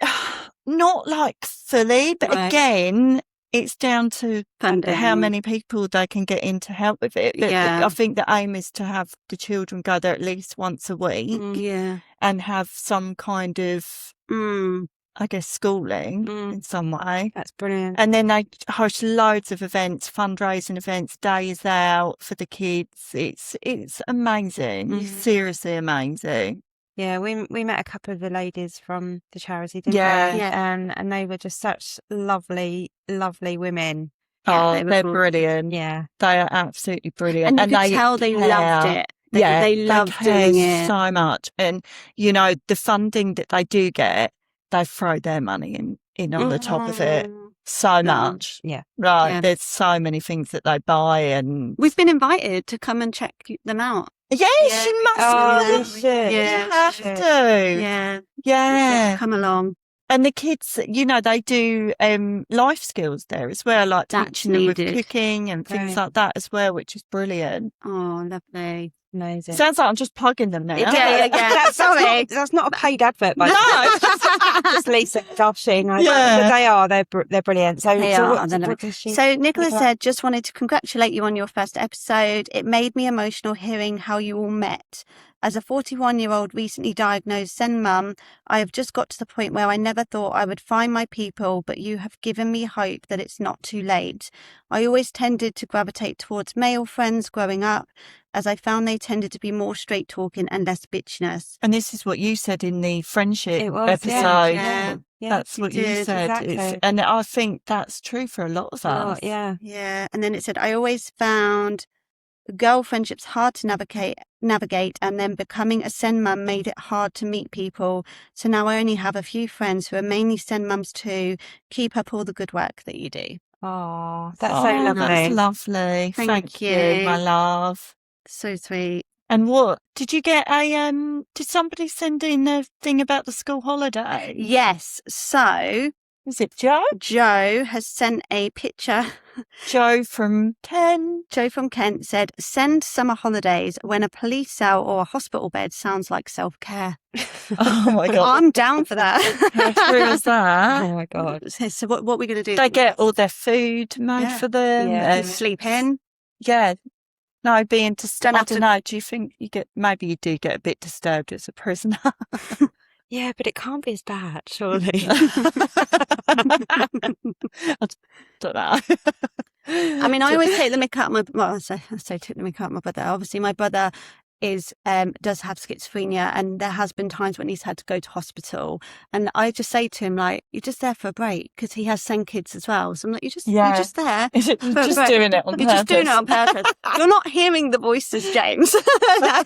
Speaker 3: that
Speaker 1: not like fully, but
Speaker 3: Right.
Speaker 1: again, it's down to
Speaker 3: funding?
Speaker 1: how many people they can get in to help with it. But
Speaker 3: Yeah.
Speaker 1: I think the aim is to have the children go there at least once a week
Speaker 3: Yeah.
Speaker 1: and have some kind of,
Speaker 3: Mm.
Speaker 1: I guess, schooling
Speaker 3: Mm.
Speaker 1: in some way.
Speaker 2: That's brilliant.
Speaker 1: And then they host loads of events, fundraising events, days out for the kids. It's amazing.
Speaker 3: Mhm.
Speaker 1: Seriously amazing.
Speaker 2: Yeah, we met a couple of the ladies from the charity, didn't
Speaker 1: Yeah.
Speaker 2: we?
Speaker 3: Yeah.
Speaker 2: And they were just such lovely, lovely women.
Speaker 3: Yeah,
Speaker 1: Oh,
Speaker 3: they were
Speaker 1: they're
Speaker 3: cool.
Speaker 1: brilliant.
Speaker 2: Yeah.
Speaker 1: They are absolutely brilliant.
Speaker 3: And you could tell they loved
Speaker 1: care.
Speaker 3: it.
Speaker 1: Yeah,
Speaker 3: They loved
Speaker 1: care
Speaker 3: doing it.
Speaker 1: so much. And, you know, the funding that they do get, they throw their money in on the top of it.
Speaker 3: Mm.
Speaker 1: So
Speaker 3: Yeah.
Speaker 1: much.
Speaker 2: Yeah.
Speaker 1: Right.
Speaker 3: Yeah.
Speaker 1: There's so many things that they buy and...
Speaker 3: We've been invited to come and check them out.
Speaker 1: Yes, you must.
Speaker 2: Oh,
Speaker 1: go.
Speaker 2: you should.
Speaker 3: Yeah.
Speaker 1: You have
Speaker 2: should.
Speaker 1: to.
Speaker 3: Yeah.
Speaker 1: Yeah.
Speaker 3: Come along.
Speaker 1: And the kids, you know, they do life skills there as well, like
Speaker 3: That's
Speaker 1: teaching them with
Speaker 3: needed.
Speaker 1: cooking and things
Speaker 2: Right.
Speaker 1: like that as well, which is brilliant.
Speaker 3: Oh, lovely.
Speaker 2: Amazing.
Speaker 1: Sounds like I'm just plugging them now.
Speaker 3: Yeah. Sorry.
Speaker 2: That's not a paid advert, by the way.
Speaker 1: No.
Speaker 2: Just Lisa gushing.
Speaker 1: Yeah.
Speaker 2: But they're brilliant. So,
Speaker 3: They
Speaker 2: so
Speaker 3: are,
Speaker 2: what,
Speaker 3: they're
Speaker 2: what does she?
Speaker 3: So Nicola
Speaker 2: Nicola?
Speaker 3: said, just wanted to congratulate you on your first episode. It made me emotional hearing how you all met. As a 41-year-old recently diagnosed Zen mum, I have just got to the point where I never thought I would find my people, but you have given me hope that it's not too late. I always tended to gravitate towards male friends growing up, as I found they tended to be more straight talking and less bitchiness.
Speaker 1: And this is what you said in the friendship
Speaker 2: It was,
Speaker 1: episode.
Speaker 3: Yeah.
Speaker 2: Yeah.
Speaker 1: That's what you
Speaker 3: did,
Speaker 1: said.
Speaker 2: exactly.
Speaker 1: And I think that's true for a lot of
Speaker 2: Oh,
Speaker 1: us.
Speaker 2: yeah.
Speaker 3: Yeah. And then it said, I always found girl friendships hard to navigate, and then becoming a Sen mum made it hard to meet people. So now I only have a few friends who are mainly Sen mums too. Keep up all the good work that you do.
Speaker 2: Oh, that's
Speaker 1: Oh,
Speaker 2: so lovely.
Speaker 1: That's lovely.
Speaker 3: Thank
Speaker 1: you,
Speaker 3: you.
Speaker 1: my love.
Speaker 3: So sweet.
Speaker 1: And what did you get did somebody send in a thing about the school holiday?
Speaker 3: Yes. So
Speaker 1: Is it Joe?
Speaker 3: Joe has sent a picture.
Speaker 1: Joe from Kent.
Speaker 3: Joe from Kent said, send summer holidays when a police cell or a hospital bed sounds like self-care.
Speaker 1: Oh my God.
Speaker 3: I'm down for that.
Speaker 1: How true is that?
Speaker 2: Oh my God.
Speaker 3: So what are we going to do?
Speaker 1: They get all their food made
Speaker 3: Yeah.
Speaker 1: for them.
Speaker 2: Yeah.
Speaker 1: and-
Speaker 3: sleep in.
Speaker 1: Yeah. No, being disturbed.
Speaker 3: Don't
Speaker 1: I
Speaker 3: have to-
Speaker 1: don't know. Do you think maybe you do get a bit disturbed as a prisoner?
Speaker 2: Yeah, but it can't be as bad, surely.
Speaker 1: I don't know.
Speaker 3: I mean, I always take the mick out of my, well, I say took the mick out of my brother. Obviously, my brother does have schizophrenia, and there has been times when he's had to go to hospital. And I just say to him, like, you're just there for a break, because he has 10 kids as well. So I'm like, you're just there.
Speaker 1: Is it just doing it on
Speaker 3: You're
Speaker 1: purpose?
Speaker 3: just doing it on purpose. You're not hearing the voices, James.
Speaker 2: Stop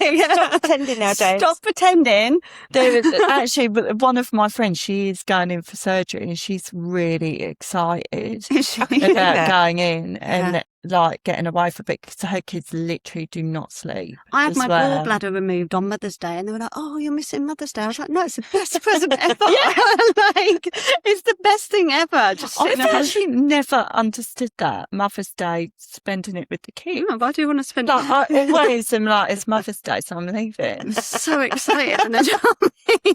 Speaker 2: pretending now, James.
Speaker 3: Stop pretending.
Speaker 1: There was actually one of my friends, she is going in for surgery, and she's really excited about going in and like getting away for a bit, because her kids literally do not sleep.
Speaker 3: I had
Speaker 1: as
Speaker 3: my
Speaker 1: well.
Speaker 3: gallbladder removed on Mother's Day, and they were like, "Oh, you're missing Mother's Day." I was like, "No, it's the best present ever. Like, it's the best thing ever." Just
Speaker 1: I've
Speaker 3: sitting at home.
Speaker 1: actually never understood that Mother's Day, spending it with the kids.
Speaker 3: Yeah, but I do want to spend.
Speaker 1: Like, I always am like, it's Mother's Day, so I'm leaving.
Speaker 3: So excited, and they tell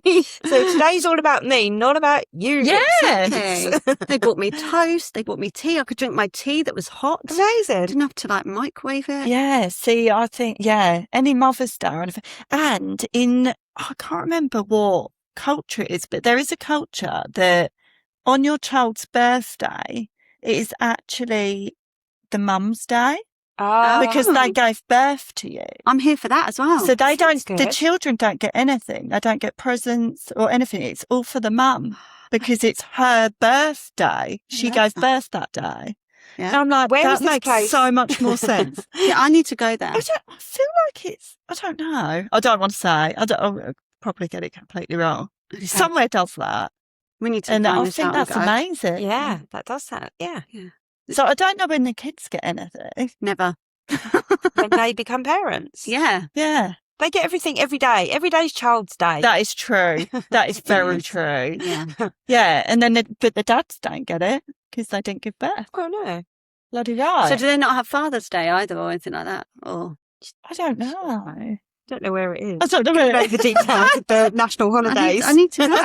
Speaker 3: me.
Speaker 2: So today's all about me, not about you.
Speaker 1: Yeah.
Speaker 3: Exactly. They bought me toast. They bought me tea. I could drink my tea that was hot.
Speaker 2: Amazing.
Speaker 3: Didn't have to like microwave it.
Speaker 1: Yeah, see, I think, any Mother's Day or anything. And I can't remember what culture it is, but there is a culture that on your child's birthday, it is actually the mum's day, because they gave birth to you.
Speaker 3: I'm here for that as well.
Speaker 1: So they don't,
Speaker 2: good.
Speaker 1: the children don't get anything. They don't get presents or anything. It's all for the mum, because it's her birthday. She gave birth that day.
Speaker 3: Yeah.
Speaker 1: And I'm like,
Speaker 2: Where
Speaker 1: that
Speaker 2: was this
Speaker 1: makes
Speaker 2: place?
Speaker 1: so much more sense.
Speaker 3: Yeah, I need to go there.
Speaker 1: I feel like I don't know. I don't want to say. I'll probably get it completely wrong.
Speaker 3: Okay.
Speaker 1: Somewhere does that.
Speaker 3: We need to
Speaker 1: And
Speaker 3: find
Speaker 1: I
Speaker 3: this
Speaker 1: think
Speaker 3: out and
Speaker 1: that's
Speaker 3: go.
Speaker 1: amazing.
Speaker 2: Yeah, that does sound. Yeah,
Speaker 1: So I don't know when the kids get anything.
Speaker 3: Never.
Speaker 2: when they become parents.
Speaker 3: Yeah.
Speaker 1: Yeah,
Speaker 2: They get everything every day. Every day's Child's Day.
Speaker 1: that is true. That is very true.
Speaker 3: Yeah.
Speaker 1: Yeah, and then but the dads don't get it because they didn't give birth.
Speaker 2: Oh no.
Speaker 1: Bloody right.
Speaker 3: So do they not have Father's Day either, or anything like that? Or
Speaker 1: I don't know.
Speaker 2: Don't know where it is.
Speaker 1: I don't know.
Speaker 2: Know the details of the national holidays.
Speaker 3: I need to know.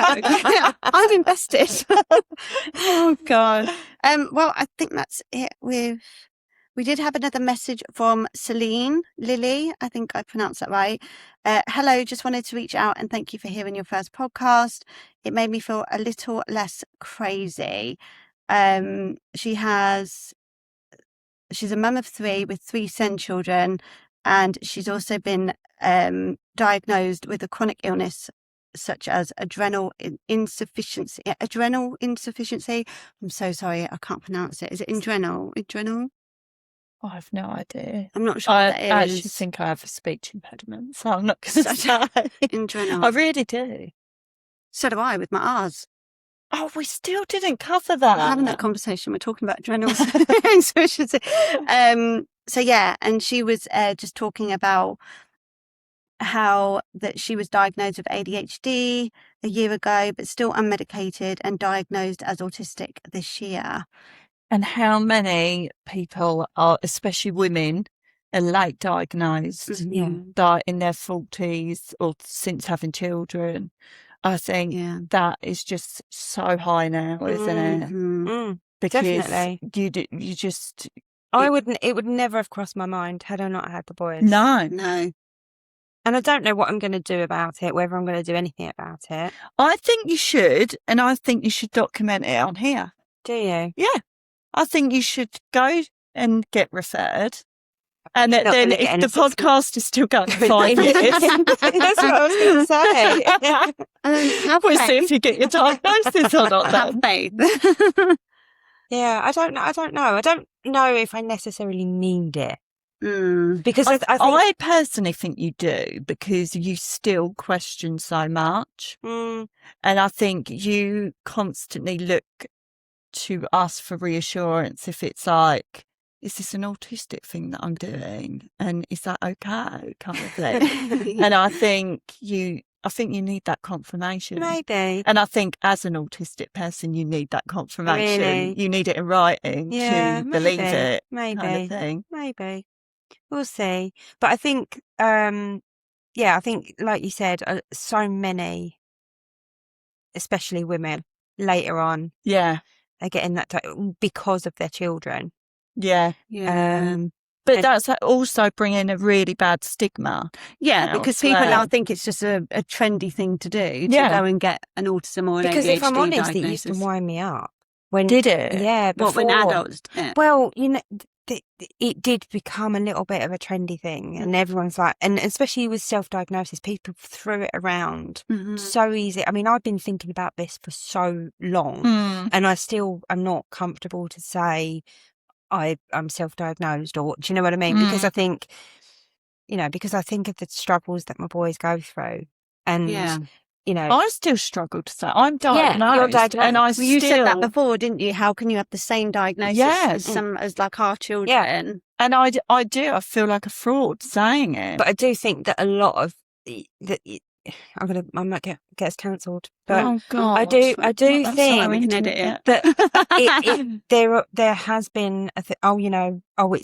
Speaker 3: I'm invested. Oh God. Well, I think that's it. We did have another message from Celine Lily. I think I pronounced that right. Hello, just wanted to reach out and thank you for hearing your first podcast. It made me feel a little less crazy. She's a mum of 3 with 3 SEND children, and she's also been diagnosed with a chronic illness such as adrenal insufficiency. I'm so sorry, I can't pronounce it. Is it adrenal?
Speaker 1: I have no idea.
Speaker 3: I'm not sure
Speaker 1: I
Speaker 3: what that
Speaker 1: actually
Speaker 3: is.
Speaker 1: think I have a speech impediment, so I'm not going to say.
Speaker 3: Adrenal.
Speaker 1: I really do.
Speaker 3: So do I with my R's.
Speaker 1: Oh, we still didn't cover that.
Speaker 3: We're having that conversation. We're talking about adrenal insufficiency. So yeah, and she was just talking about how that she was diagnosed with ADHD a year ago, but still unmedicated and diagnosed as autistic this year.
Speaker 1: And how many people are, especially women, are late diagnosed,
Speaker 3: Mhm.
Speaker 1: die in their 40s or since having children. I think
Speaker 3: Yeah.
Speaker 1: that is just so high now, isn't it?
Speaker 3: Mhm.
Speaker 1: Because
Speaker 2: Definitely.
Speaker 1: you just
Speaker 2: It would never have crossed my mind had I not had the boys.
Speaker 1: no.
Speaker 3: No.
Speaker 2: And I don't know what I'm going to do about it, whether I'm going to do anything about it.
Speaker 1: I think you should, and I think you should document it on here.
Speaker 2: Do you?
Speaker 1: Yeah, I think you should go and get referred. And
Speaker 2: Not
Speaker 1: then
Speaker 2: gonna get
Speaker 1: if
Speaker 2: any
Speaker 1: the podcast is still going for 5 years,
Speaker 2: That's what I was going to say.
Speaker 3: Have
Speaker 1: we'll see
Speaker 3: faith.
Speaker 1: if you get your diagnosis or not
Speaker 3: Have
Speaker 1: then.
Speaker 3: faith.
Speaker 2: Yeah, I don't know. I don't know if I necessarily need it.
Speaker 3: Mm.
Speaker 2: Because I think...
Speaker 1: I personally think you do, because you still question so much.
Speaker 2: Mm,
Speaker 1: And I think you constantly look to us for reassurance if it's like, is this an autistic thing that I'm doing? And is that okay? Kind of thing. And I think you need that confirmation.
Speaker 2: maybe.
Speaker 1: And I think as an autistic person, you need that confirmation.
Speaker 2: Really?
Speaker 1: You need it in writing
Speaker 2: Yeah,
Speaker 1: to believe
Speaker 2: maybe.
Speaker 1: it.
Speaker 2: Maybe.
Speaker 1: Kind of thing.
Speaker 2: Maybe. We'll see. But I think, I think, like you said, so many, especially women, later on,
Speaker 1: Yeah.
Speaker 2: are getting that because of their children.
Speaker 1: Yeah.
Speaker 3: Yeah.
Speaker 1: But that's also bringing a really bad stigma.
Speaker 3: Yeah,
Speaker 1: out
Speaker 3: because
Speaker 1: as
Speaker 3: people
Speaker 1: well.
Speaker 3: now think it's just a trendy thing to do, to
Speaker 1: Yeah.
Speaker 3: go and get an autism or an
Speaker 2: Because
Speaker 3: ADHD
Speaker 2: if I'm honest,
Speaker 3: diagnosis.
Speaker 2: it used to wind me up. When
Speaker 1: Did it?
Speaker 2: Yeah,
Speaker 3: What, when
Speaker 2: before.
Speaker 3: adults did it?
Speaker 2: Well, it did become a little bit of a trendy thing, and everyone's like, and especially with self-diagnosis, people threw it around so easy. I mean, I've been thinking about this for so long, and I still am not comfortable to say I'm self-diagnosed, or do you know what I mean? Because I think, because I think of the struggles that my boys go through, and
Speaker 1: I still struggle to say I'm diagnosed,
Speaker 2: you're diagnosed.
Speaker 1: and
Speaker 3: Well, you said that before, didn't you? How can you have the same diagnosis as like our children?
Speaker 1: Yeah. And I do. I feel like a fraud saying it.
Speaker 2: But I do think that a lot of I might get us cancelled. But
Speaker 1: oh God,
Speaker 2: I do think
Speaker 3: we can edit
Speaker 2: that there has been it's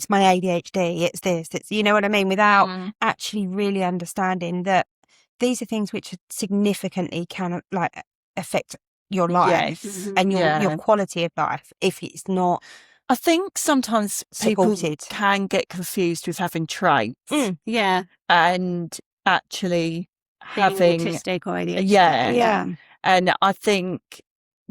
Speaker 2: my ADHD, it's this, it's you know what I mean, without actually really understanding that these are things which significantly can affect your life and your quality of life if it's not.
Speaker 1: I think sometimes people
Speaker 2: supported.
Speaker 1: Can get confused with having traits. And actually having
Speaker 3: autistic or ADHD.
Speaker 1: Yeah. And I think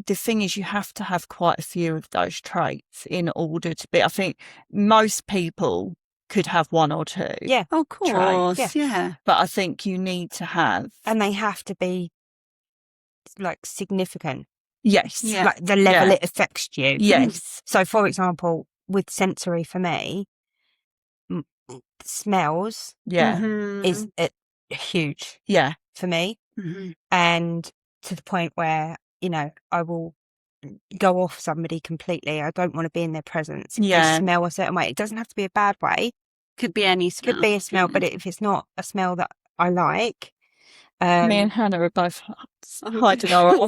Speaker 1: the thing is, you have to have quite a few of those traits in order to be. I think most people could have one or two.
Speaker 2: Yeah,
Speaker 3: of course.
Speaker 1: Traits.
Speaker 3: Yeah.
Speaker 1: But I think you need to have,
Speaker 2: and they have to be like significant.
Speaker 1: Yes.
Speaker 3: Yeah.
Speaker 2: Like the level it affects you.
Speaker 1: Yes.
Speaker 2: So, for example, with sensory for me, smells is huge for me, and to the point where I will go off somebody completely. I don't want to be in their presence. If they smell a certain way, it doesn't have to be a bad way.
Speaker 3: Could be any smell.
Speaker 2: Could be a smell, but if it's not a smell that I like.
Speaker 1: Me and Hannah are both hiding our
Speaker 2: No,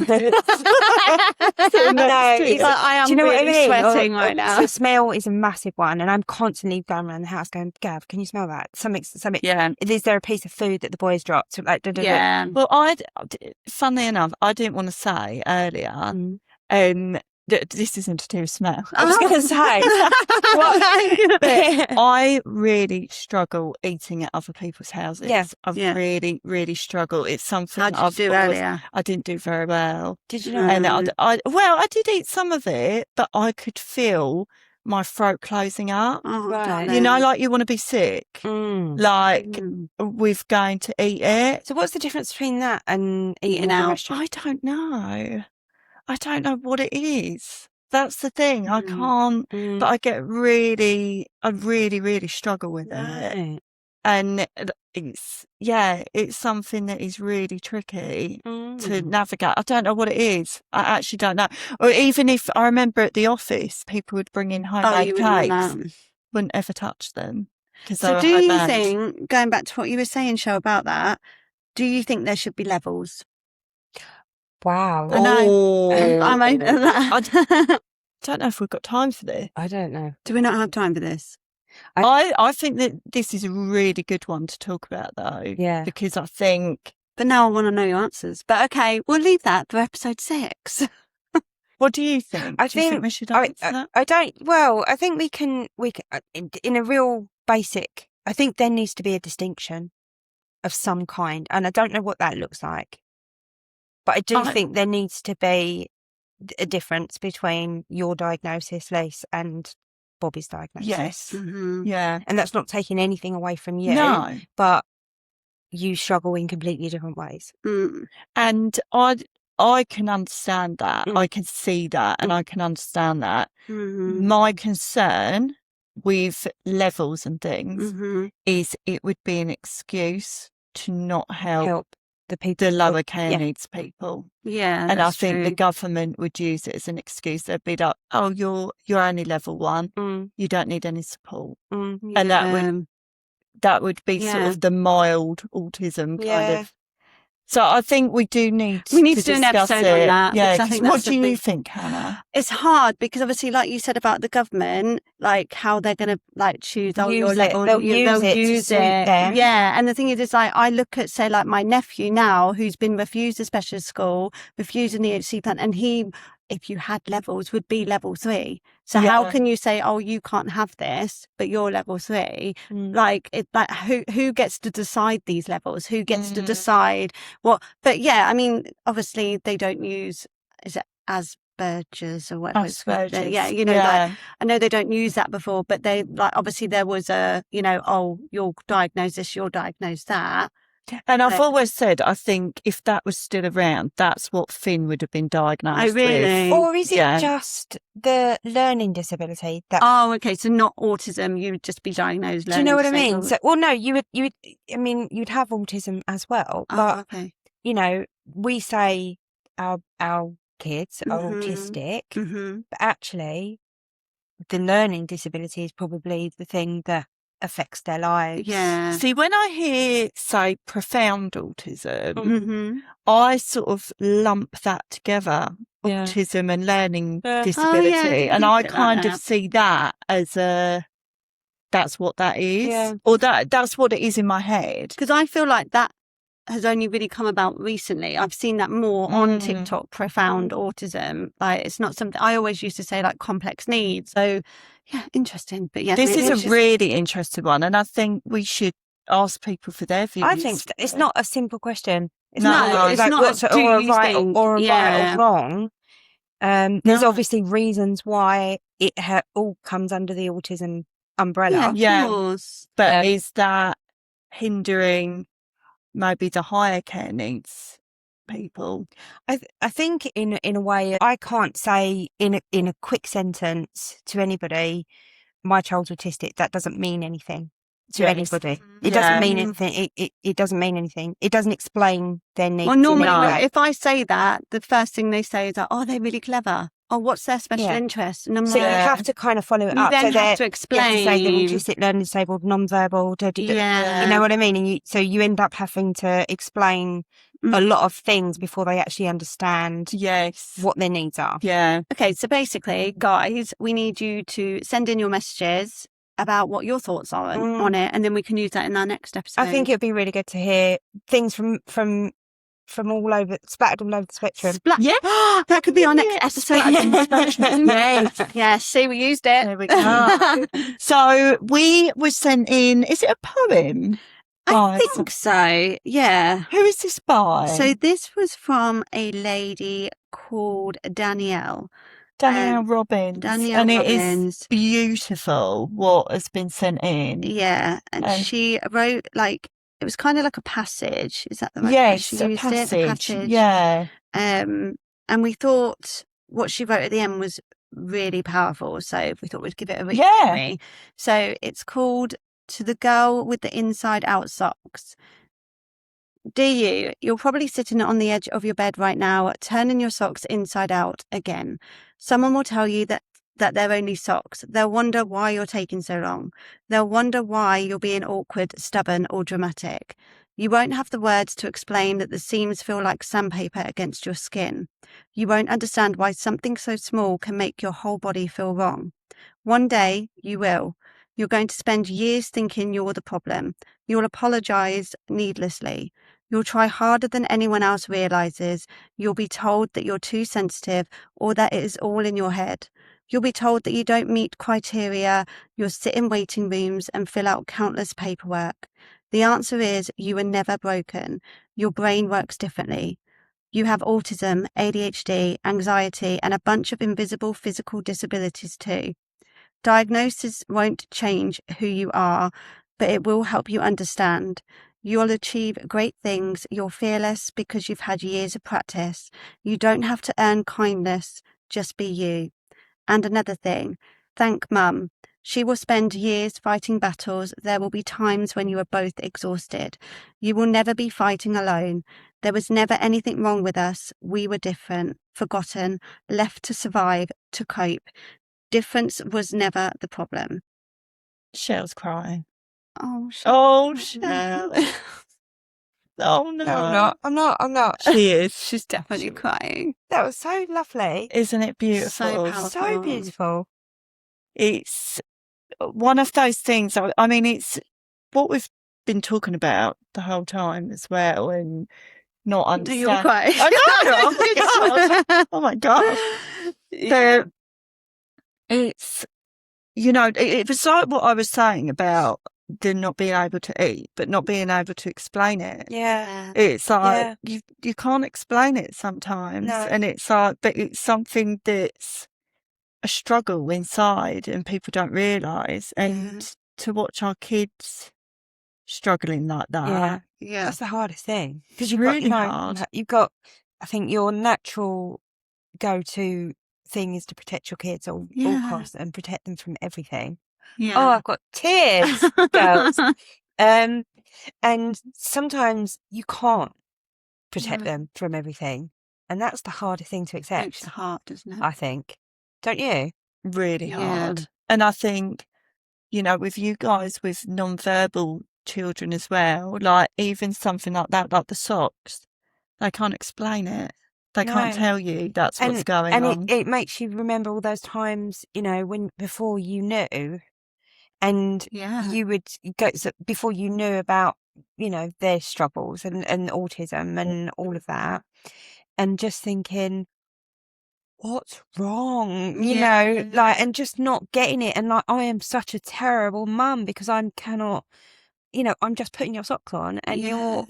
Speaker 2: I am. Do you know what I mean?
Speaker 3: Sweating right now.
Speaker 2: So smell is a massive one, and I'm constantly going around the house going, "Gav, can you smell that? Something.
Speaker 1: Yeah.
Speaker 2: Is there a piece of food that the boys dropped? Like,
Speaker 3: yeah.
Speaker 1: Well, funnily enough, I didn't want to say earlier. This isn't to do with smell.
Speaker 2: I was going to say,
Speaker 1: but I really struggle eating at other people's houses.
Speaker 2: Yeah.
Speaker 1: I really, really struggle. It's something.
Speaker 3: How did you do earlier?
Speaker 1: I didn't do very well.
Speaker 2: Did you know?
Speaker 1: And I did eat some of it, but I could feel my throat closing up.
Speaker 3: Oh,
Speaker 2: right.
Speaker 1: Like you want to be sick, with going to eat it.
Speaker 2: So what's the difference between that and eating
Speaker 3: out?
Speaker 1: I don't know. I don't know what it is. That's the thing. I can't, but I really, really struggle with it. And it's something that is really tricky to navigate. I don't know what it is. I actually don't know. Or even if I remember at the office, people would bring in homemade cakes. Wouldn't ever touch them.
Speaker 3: So do you think, going back to what you were saying, Cheryl, about that, do you think there should be levels?
Speaker 2: Wow.
Speaker 3: I know. I'm open to that.
Speaker 1: I don't know if we've got time for this.
Speaker 2: I don't know.
Speaker 3: Do we not have time for this?
Speaker 1: I think that this is a really good one to talk about, though.
Speaker 2: Yeah.
Speaker 1: Because I think...
Speaker 3: But now I want to know your answers. But okay, we'll leave that for episode 6.
Speaker 1: What do you think? Do you think we should answer that?
Speaker 2: I think we can, in a real basic, I think there needs to be a distinction of some kind. And I don't know what that looks like. But I do think there needs to be a difference between your diagnosis, Lise, and Bobby's diagnosis.
Speaker 1: Yes. Yeah.
Speaker 2: And that's not taking anything away from you.
Speaker 1: No.
Speaker 2: But you struggle in completely different ways.
Speaker 1: And I can understand that. I can see that, and I can understand that. My concern with levels and things is it would be an excuse to not help the people, the lower care needs people.
Speaker 3: Yeah.
Speaker 1: And I think the government would use it as an excuse. They'd be like, "Oh, you're only level 1. You don't need any support." And that would be sort of the mild autism kind of. So I think we do need to
Speaker 3: do an episode on that.
Speaker 1: Yeah.
Speaker 3: I think
Speaker 1: what do you think, Hannah?
Speaker 3: It's hard because obviously, like you said about the government, like how they're going to choose your level.
Speaker 2: They'll use it.
Speaker 3: Yeah. And the thing is like I look at, say, like my nephew now, who's been refused a special school, refused an EHC plan, and he, if you had levels, would be level 3. So how can you say, "Oh, you can't have this, but you're level 3"? Who gets to decide these levels? Who gets to decide what? But yeah, I mean, obviously they don't use as Asperger's or whatever.
Speaker 1: Asperger's.
Speaker 3: Yeah, like, I know they don't use that before, but they like obviously there was a, oh, you're diagnosed this, you're diagnosed that.
Speaker 1: And I've always said, I think if that was still around, that's what Finn would have been diagnosed with.
Speaker 2: Or is it just the learning disability?
Speaker 3: Okay, so not autism, you would just be diagnosed.
Speaker 2: Do you know what I mean? So, no, you'd have autism as well. But, we say our kids are autistic, but actually the learning disability is probably the thing that affects their lives.
Speaker 3: Yeah.
Speaker 1: See, when I hear, say, profound autism, I sort of lump that together, autism and learning disability, and I kind of see that as that's what that is, or that's what it is in my head.
Speaker 3: Because I feel like that has only really come about recently. I've seen that more on TikTok, profound autism. Like, it's not something I always used to say, like complex needs. So, yeah, interesting. But yeah,
Speaker 1: this is a really interesting one, and I think we should ask people for their views.
Speaker 2: I think it's not a simple question.
Speaker 3: It's not. It's
Speaker 2: like,
Speaker 3: not
Speaker 2: or a right or wrong. There's obviously reasons why it all comes under the autism umbrella.
Speaker 3: Yeah, of course.
Speaker 1: But is that hindering maybe the higher care needs people?
Speaker 2: I think in a way, I can't say in a quick sentence to anybody, my child's autistic. That doesn't mean anything to anybody. It doesn't mean anything. It doesn't mean anything. It doesn't explain their needs.
Speaker 3: Well, normally, if I say that, the first thing they say is, "Oh, they're really clever. Oh, what's their special interest?" And I'm
Speaker 2: so you have to kind of follow it up.
Speaker 3: Then
Speaker 2: so
Speaker 3: have to explain.
Speaker 2: You have to say they're autistic, learning disabled, non-verbal. You know what I mean? And you end up having to explain a lot of things before they actually understand what their needs are.
Speaker 1: Yeah.
Speaker 3: Okay, so basically, guys, we need you to send in your messages about what your thoughts are on it, and then we can use that in our next episode.
Speaker 2: I think it'd be really good to hear things from all over, splattered all over the spectrum.
Speaker 3: That could be our next episode. See, we used it.
Speaker 1: There we go. So we were sent in, is it a poem?
Speaker 3: I think so, yeah.
Speaker 1: Who is this by?
Speaker 3: So this was from a lady called Danielle.
Speaker 1: Danielle Robbins.
Speaker 3: And it
Speaker 1: is beautiful what has been sent in.
Speaker 3: Yeah, and she wrote like, it was kind of like a passage. Is that the right
Speaker 1: yes,
Speaker 3: she used
Speaker 1: passage.
Speaker 3: A passage.
Speaker 1: Yeah.
Speaker 3: And we thought what she wrote at the end was really powerful, so we thought we'd give it a read. Yeah. So it's called "To the Girl with the Inside Out Socks." Dear you, you're probably sitting on the edge of your bed right now, turning your socks inside out again. Someone will tell you that they're only socks. They'll wonder why you're taking so long. They'll wonder why you're being awkward, stubborn, or dramatic. You won't have the words to explain that the seams feel like sandpaper against your skin. You won't understand why something so small can make your whole body feel wrong. One day, you will. You're going to spend years thinking you're the problem. You'll apologize needlessly. You'll try harder than anyone else realizes. You'll be told that you're too sensitive or that it is all in your head. You'll be told that you don't meet criteria. You'll sit in waiting rooms and fill out countless paperwork. The answer is you were never broken. Your brain works differently. You have autism, ADHD, anxiety, and a bunch of invisible physical disabilities too. Diagnosis won't change who you are, but it will help you understand. You'll achieve great things. You're fearless because you've had years of practice. You don't have to earn kindness. Just be you. And another thing, thank Mum. She will spend years fighting battles. There will be times when you are both exhausted. You will never be fighting alone. There was never anything wrong with us. We were different, forgotten, left to survive, to cope. Difference was never the problem.
Speaker 1: Shell's crying.
Speaker 3: Oh,
Speaker 1: Shell. Oh,
Speaker 2: no. I'm not.
Speaker 1: She is.
Speaker 3: She's definitely crying.
Speaker 2: That was so lovely.
Speaker 1: Isn't it beautiful?
Speaker 3: So powerful.
Speaker 2: So beautiful.
Speaker 1: It's one of those things, I mean, it's what we've been talking about the whole time as well, and not understand.
Speaker 3: You're crying.
Speaker 1: I know. Oh my God. It's, it was like what I was saying about the not being able to eat, but not being able to explain it.
Speaker 2: Yeah.
Speaker 1: It's like you can't explain it sometimes.
Speaker 2: No.
Speaker 1: And it's like, but it's something that's a struggle inside and people don't realise. And to watch our kids struggling like that.
Speaker 2: Yeah. That's the hardest thing. Because
Speaker 1: It's really hard.
Speaker 2: You've got, I think your natural go-to thing is to protect your kids at all costs and protect them from everything.
Speaker 3: Yeah.
Speaker 2: Oh, I've got tears, girls. And sometimes you can't protect them from everything. And that's the hardest thing to accept.
Speaker 3: It's hard, isn't it?
Speaker 2: I think. Don't you?
Speaker 1: Really hard. And I think, you know, with you guys with non-verbal children as well, like even something like that, like the socks, they can't explain it. They can't tell you that's what's going on.
Speaker 2: And it makes you remember all those times, you know, before you knew, and you would go, before you knew about, you know, their struggles and autism and all of that, and just thinking, what's wrong? You know, like, and just not getting it. And like, I am such a terrible mum because I cannot, you know, I'm just putting your socks on and you're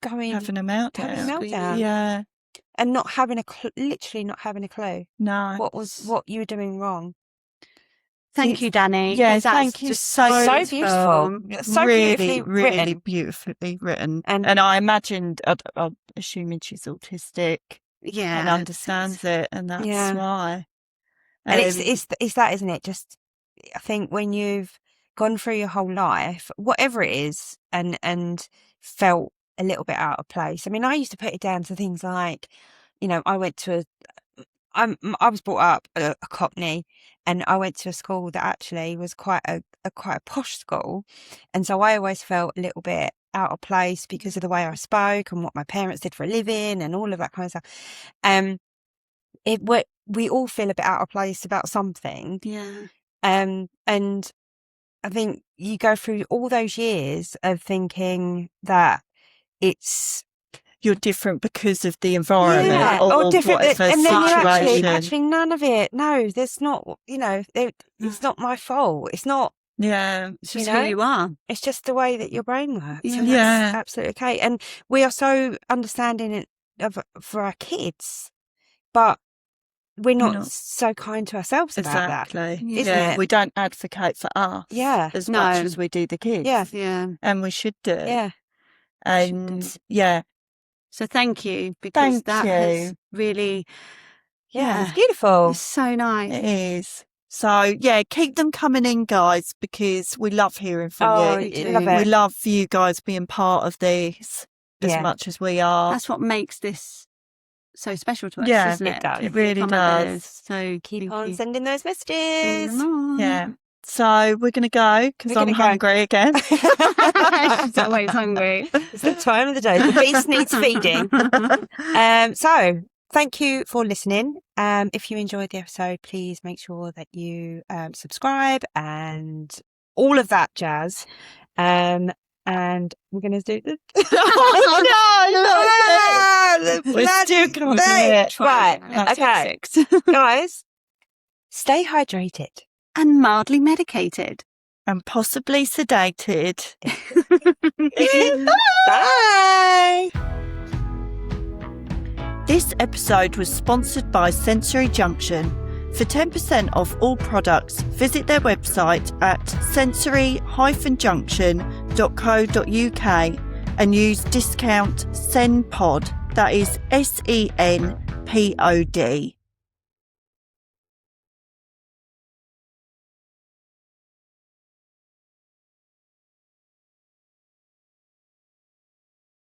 Speaker 2: going
Speaker 1: having a meltdown. Yeah.
Speaker 2: And not having literally not having a clue.
Speaker 1: No.
Speaker 2: What you were doing wrong.
Speaker 3: Thank you, Danny.
Speaker 1: Yeah, thank you.
Speaker 2: So beautiful. So
Speaker 1: really,
Speaker 2: really
Speaker 1: beautifully written. And I imagined, I'm assuming she's autistic.
Speaker 3: Yeah.
Speaker 1: And understands it, and that's why.
Speaker 2: And it's that, isn't it? Just, I think when you've gone through your whole life, whatever it is, and felt a little bit out of place. I mean, I used to put it down to things like, you know, I was brought up a Cockney, and I went to a school that actually was quite a posh school, and so I always felt a little bit out of place because of the way I spoke and what my parents did for a living and all of that kind of stuff. We all feel a bit out of place about something.
Speaker 3: Yeah.
Speaker 2: And I think you go through all those years of thinking that you're
Speaker 1: different because of the environment
Speaker 2: or different, and then
Speaker 1: situation.
Speaker 2: actually none of it. No, there's not. You know, it's not my fault. It's not.
Speaker 1: Yeah,
Speaker 3: it's just who you are.
Speaker 2: It's just the way that your brain works.
Speaker 3: Yeah,
Speaker 2: and that's absolutely okay. And we are so understanding for our kids, but we're not so kind to ourselves about that. Isn't it?
Speaker 1: We don't advocate for us as much as we do the kids.
Speaker 3: Yeah.
Speaker 1: And we should do.
Speaker 3: Yeah.
Speaker 1: And
Speaker 3: so thank you, because has really
Speaker 2: it's beautiful.
Speaker 3: It's so nice.
Speaker 1: It is. So keep them coming in, guys, because we love hearing from you.
Speaker 2: Love it.
Speaker 1: We love you guys being part of this as much as we are.
Speaker 3: That's what makes this so special to us, isn't it?
Speaker 2: It does.
Speaker 1: It really does.
Speaker 3: So
Speaker 2: keep on sending those messages.
Speaker 1: Yeah. So we're going to go because I'm hungry again.
Speaker 3: She's always hungry.
Speaker 2: It's the time of the day. The beast needs feeding. So thank you for listening. If you enjoyed the episode, please make sure that you subscribe and all of that jazz. And we're going to do this.
Speaker 1: We're still going to it.
Speaker 2: Right. Okay. Guys, stay hydrated.
Speaker 3: And mildly medicated.
Speaker 1: And possibly sedated.
Speaker 2: Bye.
Speaker 1: This episode was sponsored by Sensory Junction. For 10% off all products, visit their website at sensory-junction.co.uk and use discount SENPOD, that is SENPOD.